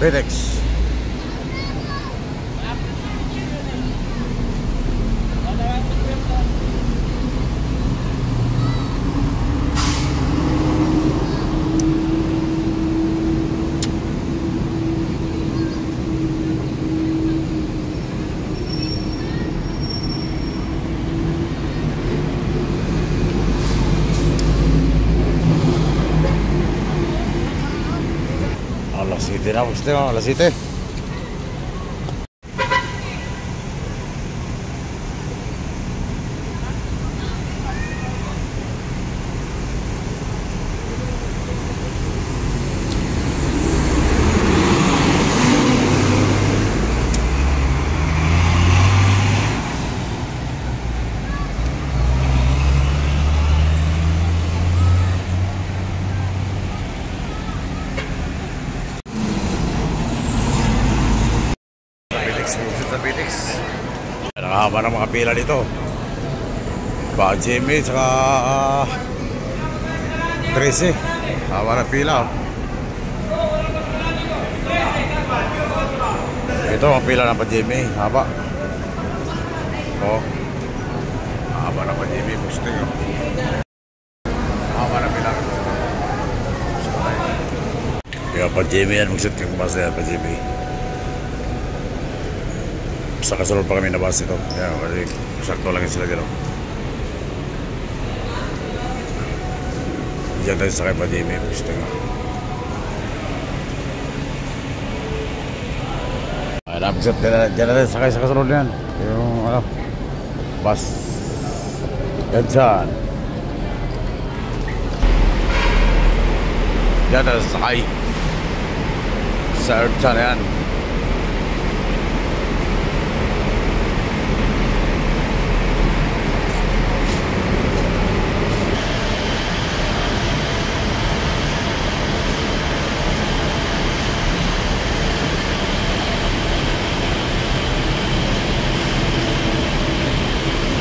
FedEx. Alas 7 na, gusto mo, alas 7. Sa FedEx. Nakahaba ng mga pila dito. Ba Jimmy saka 13. Haba ng pila. Ito ang pila ng pa Jimmy. Haba. Oh. Haba ng pa Jimmy. Gusto nyo. Haba ng pila. Kaya pa Jimmy yan. Magsit yung basa yan pa Jimmy. Sa kasunod pa kami na bus ito. Kaya kasi sakto lang sila dito. Diyan tayo sakay pa Jimmy. Gusto nga. Ay napisat. Diyan na tayo sakay sa kasunod yan. Yung ano. Bus. Yan dyan. Diyan tayo sakay. Sa Earth yan.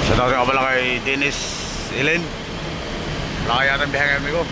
Shoutout nga pala kay Dennis Elen. Wala kaya yata ang bihang ko.